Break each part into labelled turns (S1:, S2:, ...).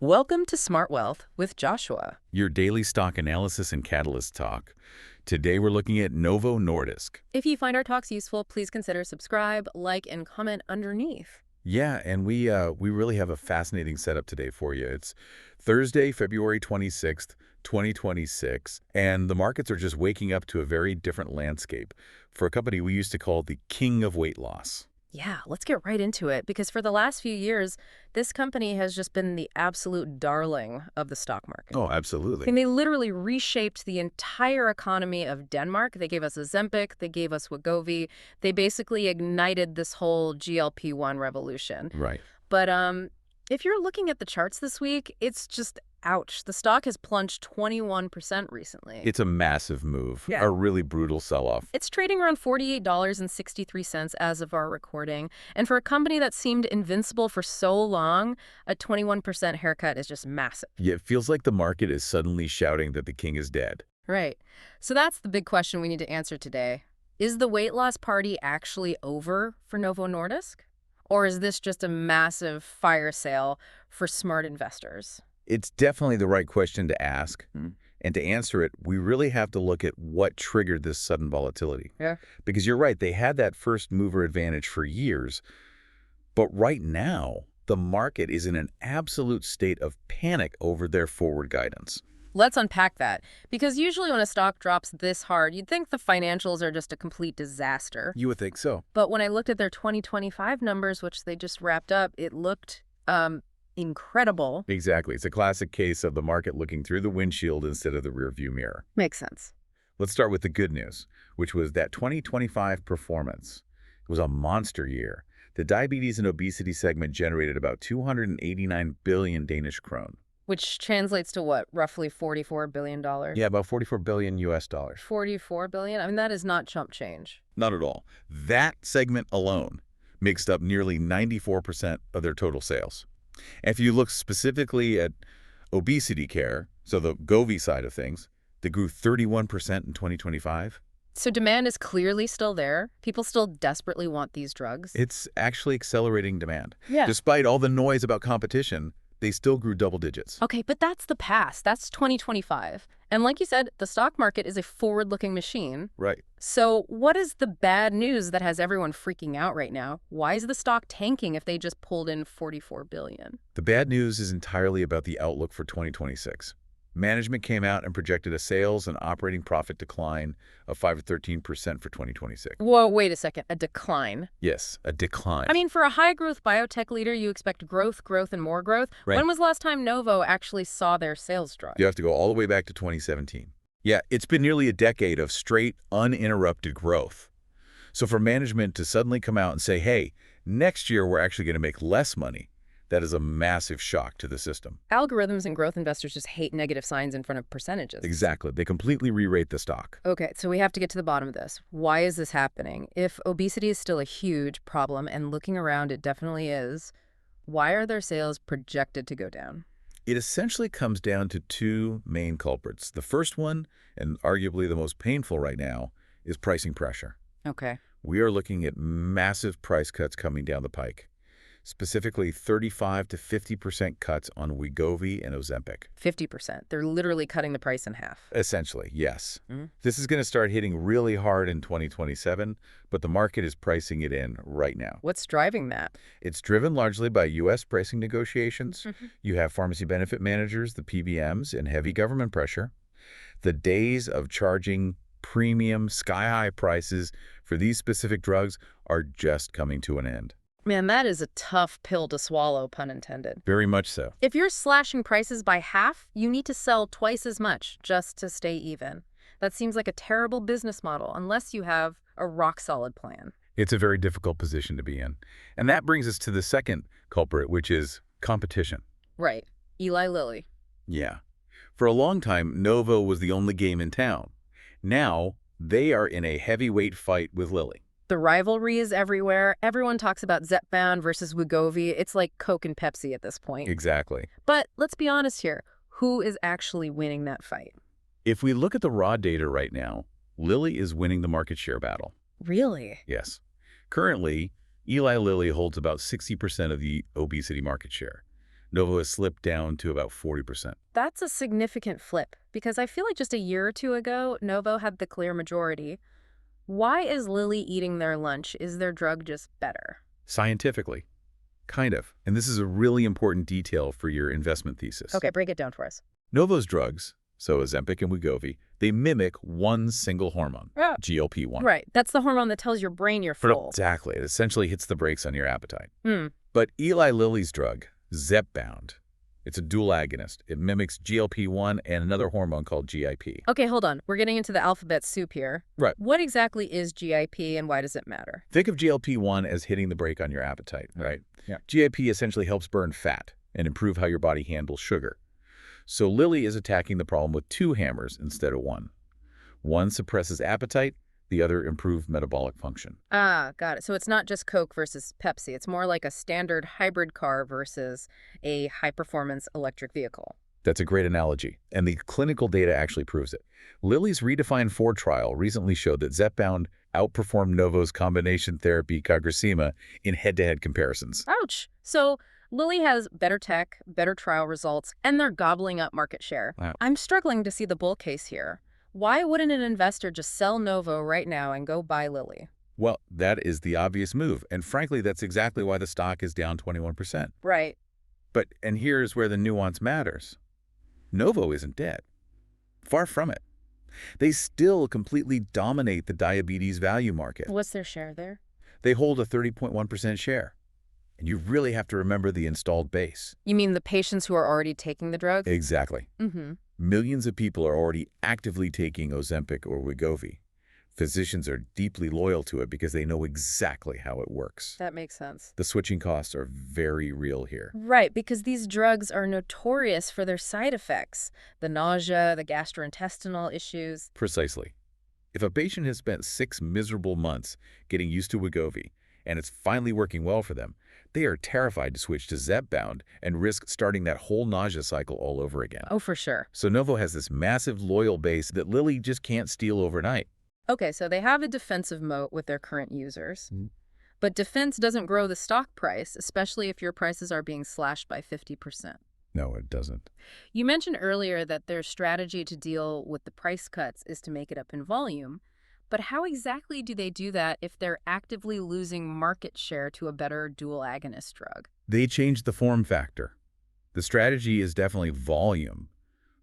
S1: Welcome to Smart Wealth with Joshua.
S2: Your daily stock analysis and catalyst talk. Today we're looking at Novo Nordisk.
S1: If you find our talks useful, please consider subscribe, like, and comment underneath.
S2: Yeah, and we really have a fascinating setup today for you. It's Thursday, February 26th, 2026, and the markets are just waking up to a very different landscape for a company we used to call the king of weight loss.
S1: Yeah, let's get right into it because for the last few years, this company has just been the absolute darling of the stock market.
S2: Oh,
S1: I
S2: absolutely.
S1: mean, they literally reshaped the entire economy of Denmark. They gave us Ozempic, they gave us Wegovy. They basically ignited this whole GLP-1 revolution.
S2: Right.
S1: But if you're looking at the charts this week, it's just ouch. The stock has plunged 21% recently.
S2: It's a massive move,
S1: Yeah.
S2: a really brutal sell-off.
S1: It's trading around $48.63 as of our recording. And for a company that seemed invincible for so long, a 21% haircut is just massive.
S2: Yeah, it feels like the market is suddenly shouting that the king is dead.
S1: Right. So that's the big question we need to answer today. Is the weight loss party actually over for Novo Nordisk? Or is this just a massive fire sale for smart investors?
S2: It's definitely the right question to ask. And to answer it, we really have to look at what triggered this sudden volatility.
S1: Yeah.
S2: Because you're right, they had that first mover advantage for years. But right now, the market is in an absolute state of panic over their forward guidance.
S1: Let's unpack that. Because usually when a stock drops this hard, you'd think the financials are just a complete disaster.
S2: You would think so.
S1: But when I looked at their 2025 numbers, which they just wrapped up, it looked incredible.
S2: Exactly. It's a classic case of the market looking through the windshield instead of the rearview mirror.
S1: Makes sense.
S2: Let's start with the good news, which was that 2025 performance. It was a monster year. The diabetes and obesity segment generated about 289 billion Danish krone.
S1: Which translates to what, roughly $44 billion?
S2: Yeah, about 44 billion US dollars.
S1: 44 billion? I mean, that is not chump change.
S2: Not at all. That segment alone mixed up nearly 94% of their total sales. And if you look specifically at obesity care, so the Wegovy side of things, they grew 31% in 2025.
S1: So demand is clearly still there. People still desperately want these drugs.
S2: It's actually accelerating demand.
S1: Yeah.
S2: Despite all the noise about competition, they still grew double digits.
S1: Okay, but that's the past. That's 2025. And like you said, the stock market is a forward-looking machine.
S2: Right.
S1: So what is the bad news that has everyone freaking out right now? Why is the stock tanking if they just pulled in 44 billion?
S2: The bad news is entirely about the outlook for 2026. Management came out and projected a sales and operating profit decline of 5 to 13% for 2026.
S1: Whoa, wait a second. A decline?
S2: Yes, a decline.
S1: I mean, for a high-growth biotech leader, you expect growth, growth, and more growth.
S2: Right.
S1: When was the last time Novo actually saw their sales drop?
S2: You have to go all the way back to 2017. Yeah, it's been nearly a decade of straight, uninterrupted growth. So for management to suddenly come out and say, hey, next year we're actually going to make less money, that is a massive shock to the system.
S1: Algorithms and growth investors just hate negative signs in front of percentages.
S2: Exactly. They completely re-rate the stock.
S1: Okay, so we have to get to the bottom of this. Why is this happening? If obesity is still a huge problem, and looking around it definitely is, why are their sales projected to go down?
S2: It essentially comes down to two main culprits. The first one, and arguably the most painful right now, is pricing pressure.
S1: Okay.
S2: We are looking at massive price cuts coming down the pike, specifically 35 to 50% cuts on Wegovy and Ozempic.
S1: 50%. They're literally cutting the price in half.
S2: Essentially, yes.
S1: Mhm.
S2: This is going to start hitting really hard in 2027, but the market is pricing it in right now.
S1: What's driving that?
S2: It's driven largely by U.S. pricing negotiations.
S1: Mhm.
S2: You have pharmacy benefit managers, the PBMs, and heavy government pressure. The days of charging premium, sky-high prices for these specific drugs are just coming to an end.
S1: Man, that is a tough pill to swallow, pun intended.
S2: Very much so.
S1: If you're slashing prices by half, you need to sell twice as much just to stay even. That seems like a terrible business model unless you have a rock-solid plan.
S2: It's a very difficult position to be in. And that brings us to the second culprit, which is competition.
S1: Right. Eli Lilly.
S2: Yeah. For a long time, Novo was the only game in town. Now, they are in a heavyweight fight with Lilly.
S1: The rivalry is everywhere. Everyone talks about Zepbound versus Wegovy. It's like Coke and Pepsi at this point.
S2: Exactly.
S1: But let's be honest here. Who is actually winning that fight?
S2: If we look at the raw data right now, Lilly is winning the market share battle.
S1: Really?
S2: Yes. Currently, Eli Lilly holds about 60% of the obesity market share. Novo has slipped down to about 40%.
S1: That's a significant flip, because I feel like just a year or two ago, Novo had the clear majority. Why is Lilly eating their lunch? Is their drug just better?
S2: Scientifically, kind of. And this is a really important detail for your investment thesis.
S1: Okay, break it down for us.
S2: Novo's drugs, so Ozempic and Wegovy, they mimic one single hormone,
S1: Yeah.
S2: GLP-1.
S1: Right, that's the hormone that tells your brain you're full.
S2: Exactly. It essentially hits the brakes on your appetite.
S1: Hmm.
S2: But Eli Lilly's drug, Zepbound, it's a dual agonist. It mimics GLP-1 and another hormone called GIP.
S1: Okay, hold on. We're getting into the alphabet soup here.
S2: Right.
S1: What exactly is GIP and why does it matter?
S2: Think of GLP-1 as hitting the brake on your appetite, right?
S3: Yeah.
S2: GIP essentially helps burn fat and improve how your body handles sugar. So Lilly is attacking the problem with two hammers instead of one. One suppresses appetite, the other improves metabolic function.
S1: Ah, got it. So it's not just Coke versus Pepsi. It's more like a standard hybrid car versus a high-performance electric vehicle.
S2: That's a great analogy, and the clinical data actually proves it. Lilly's REDEFINE 4 trial recently showed that Zepbound outperformed Novo's combination therapy CagriSema in head-to-head comparisons.
S1: Ouch. So Lilly has better tech, better trial results, and they're gobbling up market share.
S2: Wow.
S1: I'm struggling to see the bull case here. Why wouldn't an investor just sell Novo right now and go buy Lilly?
S2: Well, that is the obvious move, and frankly, that's exactly why the stock is down 21%.
S1: Right.
S2: And here's where the nuance matters. Novo isn't dead. Far from it. They still completely dominate the diabetes value market.
S1: What's their share there?
S2: They hold a 30.1% share. And you really have to remember the installed base.
S1: You mean the patients who are already taking the drug?
S2: Exactly.
S1: Mm-hmm.
S2: Millions of people are already actively taking Ozempic or Wegovy. Physicians are deeply loyal to it because they know exactly how it works.
S1: That makes sense.
S2: The switching costs are very real here.
S1: Right, because these drugs are notorious for their side effects. The nausea, the gastrointestinal issues.
S2: Precisely. If a patient has spent 6 miserable months getting used to Wegovy, and it's finally working well for them, they are terrified to switch to Zepbound and risk starting that whole nausea cycle all over again.
S1: Oh, for sure.
S2: So Novo has this massive loyal base that Lilly just can't steal overnight.
S1: Okay, so they have a defensive moat with their current users.
S2: Mhm.
S1: But defense doesn't grow the stock price, especially if your prices are being slashed by 50%.
S2: No, it doesn't.
S1: You mentioned earlier that their strategy to deal with the price cuts is to make it up in volume. But how exactly do they do that if they're actively losing market share to a better dual agonist drug?
S2: They changed the form factor. The strategy is definitely volume,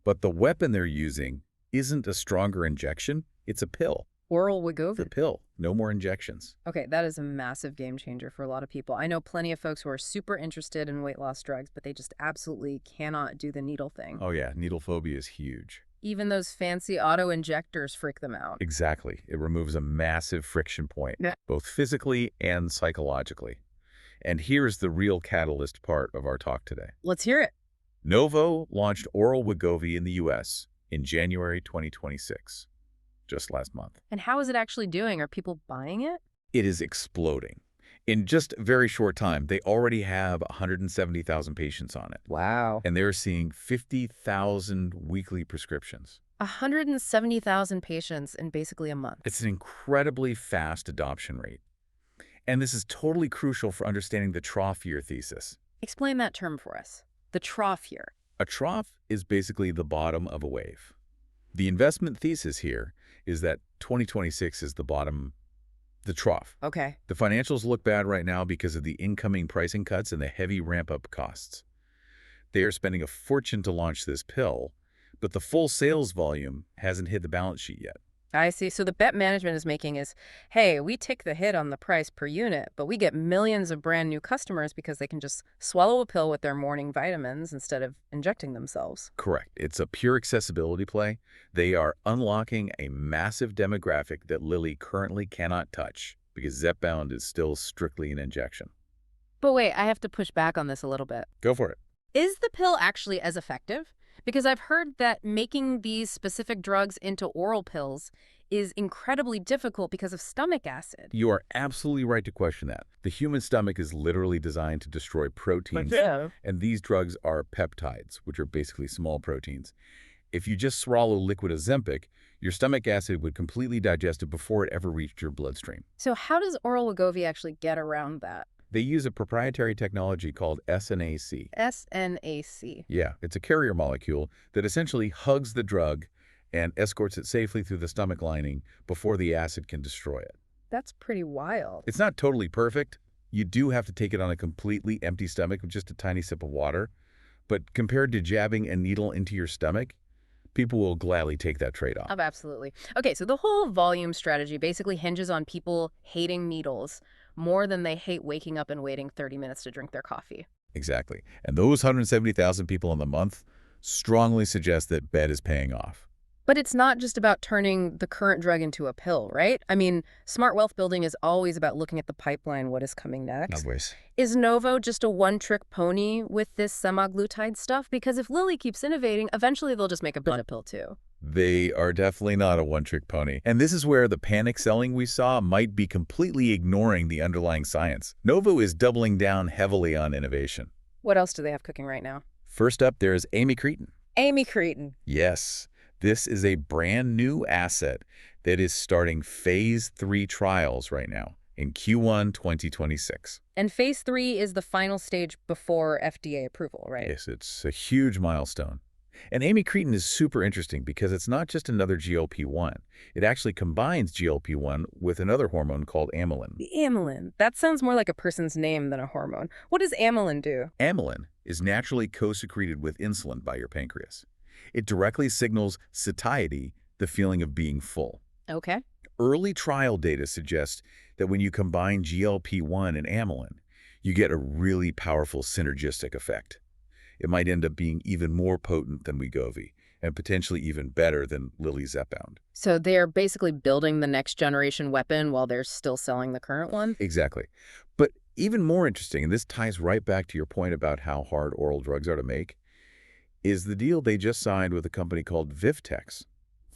S2: but the weapon they're using isn't a stronger injection, it's a pill.
S1: Oral
S2: It's a
S1: Wegovy.
S2: pill, no more injections.
S1: Okay, that is a massive game changer for a lot of people. I know plenty of folks who are super interested in weight loss drugs, but they just absolutely cannot do the needle thing.
S2: Oh yeah, needle phobia is huge.
S1: Even those fancy auto-injectors freak them out.
S2: Exactly. It removes a massive friction point,
S1: Yeah.
S2: both physically and psychologically. And here's the real catalyst part of our talk today.
S1: Let's hear it.
S2: Novo launched oral Wegovy in the U.S. in January 2026, just last month.
S1: And how is it actually doing? Are people buying it?
S2: It is exploding. In just a very short time, they already have 170,000 patients on it,
S3: Wow.
S2: and they're seeing 50,000 weekly prescriptions.
S1: 170,000 patients in basically a month.
S2: It's an incredibly fast adoption rate. And this is totally crucial for understanding the trough year thesis.
S1: Explain that term for us. The trough year.
S2: A trough is basically the bottom of a wave. The investment thesis here is that 2026 is the bottom, the trough.
S1: Okay.
S2: The financials look bad right now because of the incoming pricing cuts and the heavy ramp-up costs. They are spending a fortune to launch this pill, but the full sales volume hasn't hit the balance sheet yet.
S1: I see. So the bet management is making is, hey, we take the hit on the price per unit, but we get millions of brand new customers because they can just swallow a pill with their morning vitamins instead of injecting themselves.
S2: Correct. It's a pure accessibility play. They are unlocking a massive demographic that Lilly currently cannot touch because Zepbound is still strictly an injection.
S1: But wait, I have to push back on this a little bit.
S2: Go for it.
S1: Is the pill actually as effective? Because I've heard that making these specific drugs into oral pills is incredibly difficult because of stomach acid.
S2: You are absolutely right to question that. The human stomach is literally designed to destroy proteins, and these drugs are peptides, which are basically small proteins. If you just swallow liquid Ozempic, your stomach acid would completely digest it before it ever reached your bloodstream.
S1: So how does oral Wegovy actually get around that?
S2: They use a proprietary technology called SNAC.
S1: SNAC.
S2: Yeah, it's a carrier molecule that essentially hugs the drug and escorts it safely through the stomach lining before the acid can destroy it.
S1: That's pretty wild.
S2: It's not totally perfect. You do have to take it on a completely empty stomach with just a tiny sip of water. But compared to jabbing a needle into your stomach, people will gladly take that trade-off.
S1: Oh, absolutely. Okay, so the whole volume strategy basically hinges on people hating needles more than they hate waking up and waiting 30 minutes to drink their coffee.
S2: Exactly. And those 170,000 people in the month strongly suggest that bet is paying off.
S1: But it's not just about turning the current drug into a pill, right? I mean, smart wealth building is always about looking at the pipeline, what is coming next.
S2: Always.
S1: Is Novo just a one-trick pony with this semaglutide stuff? Because if Lilly keeps innovating, eventually they'll just make a banana pill too.
S2: They are definitely not a one-trick pony. And this is where the panic selling we saw might be completely ignoring the underlying science. Novo is doubling down heavily on innovation.
S1: What else do they have cooking right now?
S2: First up, there's amycretin.
S1: Amycretin.
S2: Yes, this is a brand new asset that is starting phase 3 trials right now in Q1 2026.
S1: And phase 3 is the final stage before FDA approval, right?
S2: Yes, it's a huge milestone. And amycretin is super interesting because it's not just another GLP-1. It actually combines GLP-1 with another hormone called amylin.
S1: The amylin. That sounds more like a person's name than a hormone. What does amylin do?
S2: Amylin is naturally co-secreted with insulin by your pancreas. It directly signals satiety, the feeling of being full.
S1: Okay.
S2: Early trial data suggests that when you combine GLP-1 and amylin, you get a really powerful synergistic effect. It might end up being even more potent than Wegovy, and potentially even better than Lilly's Zepbound.
S1: So they're basically building the next generation weapon while they're still selling the current one?
S2: Exactly. But even more interesting, and this ties right back to your point about how hard oral drugs are to make, is the deal they just signed with a company called Vivtex.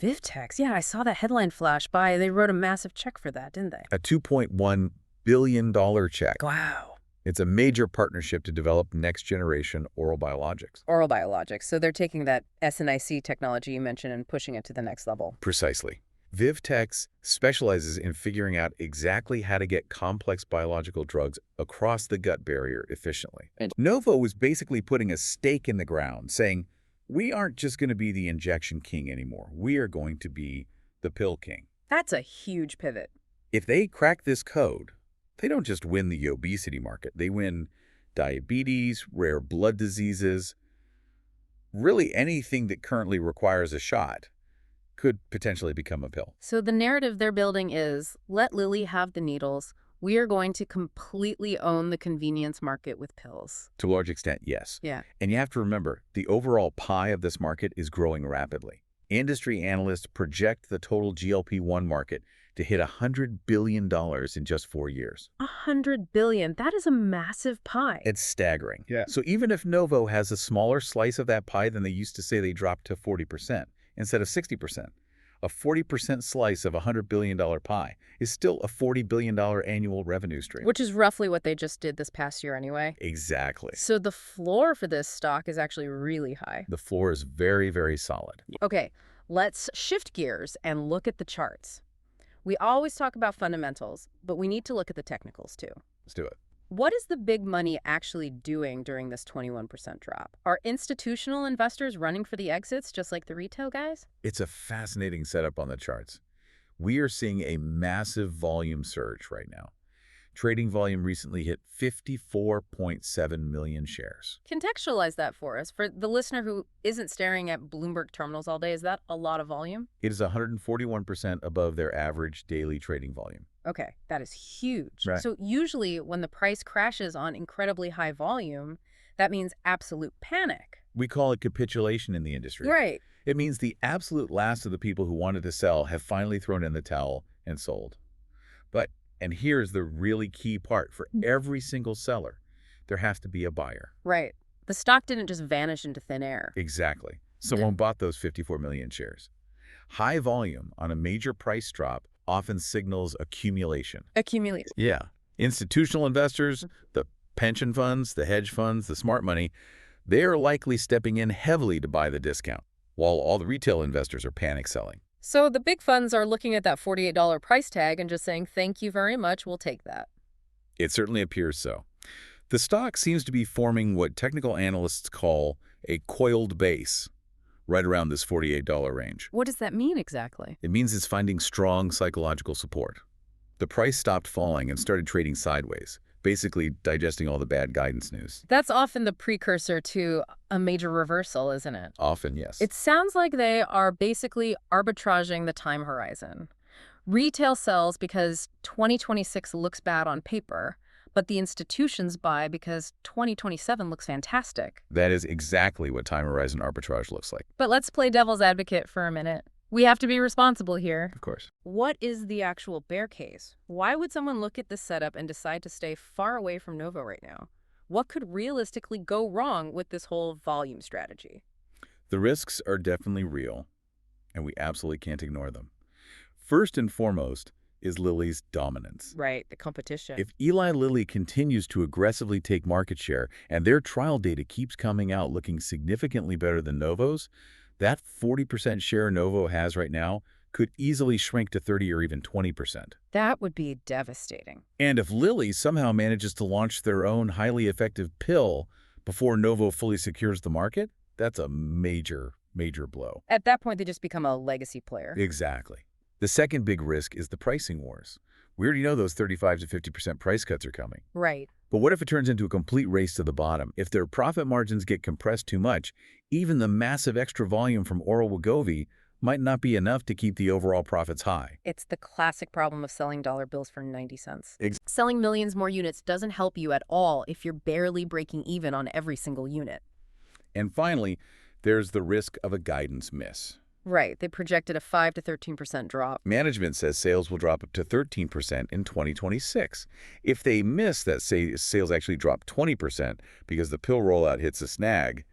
S1: Vivtex? Yeah, I saw that headline flash by. They wrote a massive check for that, didn't they?
S2: A $2.1 billion check.
S1: Wow.
S2: It's a major partnership to develop next-generation oral biologics.
S1: Oral biologics. So they're taking that SNIC technology you mentioned and pushing it to the next level.
S2: Precisely. Vivtex specializes in figuring out exactly how to get complex biological drugs across the gut barrier efficiently. And Novo was basically putting a stake in the ground, saying, we aren't just going to be the injection king anymore. We are going to be the pill king.
S1: That's a huge pivot.
S2: If they crack this code, they don't just win the obesity market. They win diabetes, rare blood diseases, really anything that currently requires a shot could potentially become a pill.
S1: So the narrative they're building is, let Lilly have the needles. We are going to completely own the convenience market with pills.
S2: To a large extent, yes.
S1: Yeah.
S2: And you have to remember, the overall pie of this market is growing rapidly. Industry analysts project the total GLP-1 market to hit $100 billion in just 4 years.
S1: $100 billion. That is a massive pie.
S2: It's staggering.
S3: Yeah.
S2: So even if Novo has a smaller slice of that pie than they used to say they dropped to 40% instead of 60%, a 40% slice of a $100 billion pie is still a $40 billion annual revenue stream.
S1: Which is roughly what they just did this past year anyway.
S2: Exactly.
S1: So the floor for this stock is actually really high.
S2: The floor is very, very solid.
S1: Okay, let's shift gears and look at the charts. We always talk about fundamentals, but we need to look at the technicals too.
S2: Let's do it.
S1: What is the big money actually doing during this 21% drop? Are institutional investors running for the exits just like the retail guys?
S2: It's a fascinating setup on the charts. We are seeing a massive volume surge right now. Trading volume recently hit 54.7 million shares.
S1: Contextualize that for us. For the listener who isn't staring at Bloomberg terminals all day, is that a lot of volume?
S2: It is 141% above their average daily trading volume.
S1: Okay, that is huge.
S2: Right.
S1: So usually when the price crashes on incredibly high volume, that means absolute panic.
S2: We call it capitulation in the industry.
S1: Right.
S2: It means the absolute last of the people who wanted to sell have finally thrown in the towel and sold. But, and here's the really key part, for every single seller, there has to be a buyer.
S1: Right. The stock didn't just vanish into thin air.
S2: Exactly. Someone bought those 54 million shares. High volume on a major price drop often signals accumulation.
S1: Accumulate.
S2: Yeah. Institutional investors, the pension funds, the hedge funds, the smart money, they are likely stepping in heavily to buy the discount, while all the retail investors are panic selling.
S1: So the big funds are looking at that $48 price tag and just saying, thank you very much, we'll take that.
S2: It certainly appears so. The stock seems to be forming what technical analysts call a coiled base, right around this $48 range.
S1: What does that mean exactly?
S2: It means it's finding strong psychological support. The price stopped falling and started trading sideways, basically digesting all the bad guidance news.
S1: That's often the precursor to a major reversal, isn't it?
S2: Often, yes.
S1: It sounds like they are basically arbitraging the time horizon. Retail sells because 2026 looks bad on paper, but the institutions buy because 2027 looks fantastic.
S2: That is exactly what time horizon arbitrage looks like.
S1: But let's play devil's advocate for a minute. We have to be responsible here.
S2: Of course.
S1: What is the actual bear case? Why would someone look at this setup and decide to stay far away from Novo right now? What could realistically go wrong with this whole volume strategy?
S2: The risks are definitely real, and we absolutely can't ignore them. First and foremost is Lilly's dominance.
S1: Right, the competition.
S2: If Eli Lilly continues to aggressively take market share and their trial data keeps coming out looking significantly better than Novo's, that 40% share Novo has right now could easily shrink to 30 or even 20%.
S1: That would be devastating.
S2: And if Lilly somehow manages to launch their own highly effective pill before Novo fully secures the market, that's a major, major blow.
S1: At that point, they just become a legacy player.
S2: Exactly. The second big risk is the pricing wars. We already know those 35 to 50% price cuts are coming.
S1: Right.
S2: But what if it turns into a complete race to the bottom? If their profit margins get compressed too much, even the massive extra volume from oral Wegovy might not be enough to keep the overall profits high.
S1: It's the classic problem of selling dollar bills for 90 cents.
S2: Ex-
S1: Selling millions more units doesn't help you at all if you're barely breaking even on every single unit.
S2: And finally, there's the risk of a guidance miss.
S1: Right. They projected a 5 to 13% drop.
S2: Management says sales will drop up to 13% in 2026. If they miss that, say sales actually drop 20% because the pill rollout hits a snag,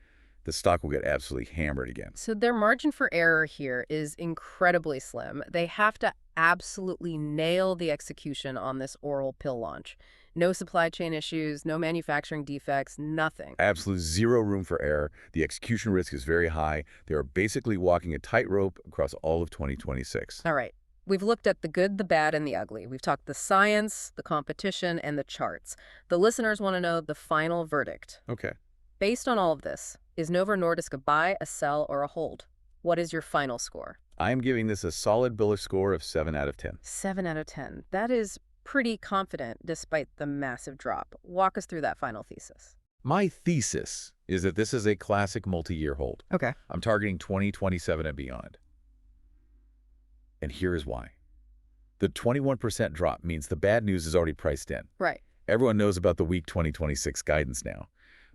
S2: the stock will get absolutely hammered again.
S1: So their margin for error here is incredibly slim. They have to absolutely nail the execution on this oral pill launch. No supply chain issues, no manufacturing defects, nothing.
S2: Absolute zero room for error. The execution risk is very high. They are basically walking a tightrope across all of 2026.
S1: All right. We've looked at the good, the bad, and the ugly. We've talked the science, the competition, and the charts. The listeners want to know the final verdict.
S2: Okay.
S1: Based on all of this, is Novo Nordisk a buy, a sell, or a hold? What is your final score?
S2: I am giving this a solid bullish score of 7 out of 10.
S1: 7 out of 10. That is pretty confident despite the massive drop. Walk us through that final thesis.
S2: My thesis is that this is a classic multi-year hold.
S1: Okay.
S2: I'm targeting 2027 and beyond. And here is why. The 21% drop means the bad news is already priced in.
S1: Right.
S2: Everyone knows about the weak 2026 guidance now.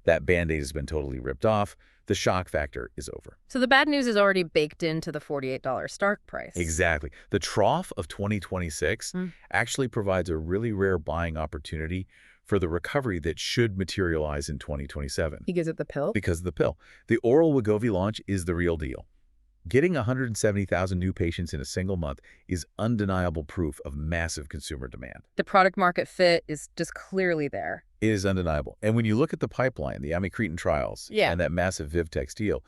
S2: That Band-Aid has been totally ripped off. The shock factor is over.
S1: So the bad news is already baked into the $48 start price.
S2: Exactly. The trough of 2026 actually provides a really rare buying opportunity for the recovery that should materialize in 2027.
S1: He gives it the pill?
S2: Because of the pill. The oral Wegovy launch is the real deal. Getting 170,000 new patients in a single month is undeniable proof of massive consumer demand.
S1: The product market fit is just clearly there.
S2: It is undeniable. And when you look at the pipeline, the amycretin trials, and that massive Vivtex deal,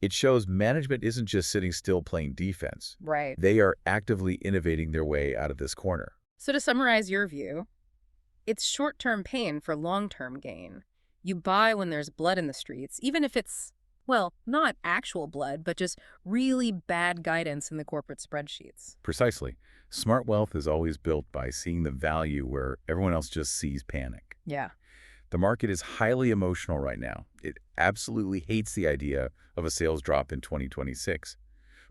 S2: it shows management isn't just sitting still playing defense.
S1: Right.
S2: They are actively innovating their way out of this corner.
S1: So to summarize your view, it's short-term pain for long-term gain. You buy when there's blood in the streets, even if it's, well, not actual blood, but just really bad guidance in the corporate spreadsheets.
S2: Precisely. Smart wealth is always built by seeing the value where everyone else just sees panic.
S1: Yeah.
S2: The market is highly emotional right now. It absolutely hates the idea of a sales drop in 2026.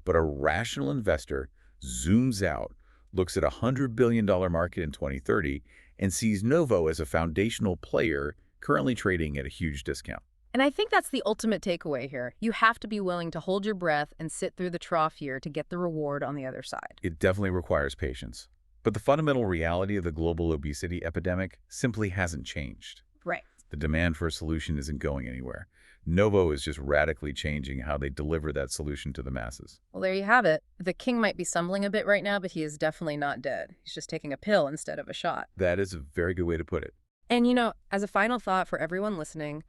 S2: But a rational investor zooms out, looks at a $100 billion market in 2030, and sees Novo as a foundational player currently trading at a huge discount.
S1: And I think that's the ultimate takeaway here. You have to be willing to hold your breath and sit through the trough here to get the reward on the other side.
S2: It definitely requires patience. But the fundamental reality of the global obesity epidemic simply hasn't changed.
S1: Right.
S2: The demand for a solution isn't going anywhere. Novo is just radically changing how they deliver that solution to the masses.
S1: Well, there you have it. The king might be stumbling a bit right now, but he is definitely not dead. He's just taking a pill instead of a shot.
S2: That is a very good way to put it.
S1: And, you know, as a final thought for everyone listening,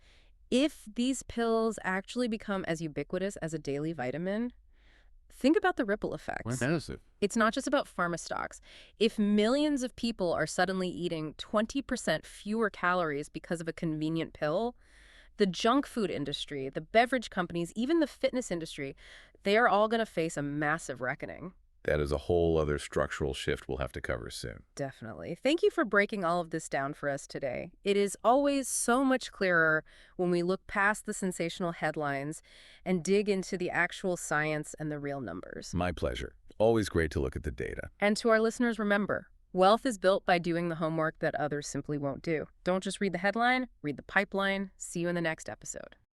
S1: if these pills actually become as ubiquitous as a daily vitamin, Think about the ripple effects.
S2: What is it?
S1: It's not just about pharma stocks. If millions of people are suddenly eating 20% fewer calories because of a convenient pill, the junk food industry, the beverage companies, even the fitness industry, they are all going to face a massive reckoning.
S2: That is a whole other structural shift we'll have to cover soon.
S1: Definitely. Thank you for breaking all of this down for us today. It is always so much clearer when we look past the sensational headlines and dig into the actual science and the real numbers.
S2: My pleasure. Always great to look at the data.
S1: And to our listeners, remember, wealth is built by doing the homework that others simply won't do. Don't just read the headline, read the pipeline. See you in the next episode.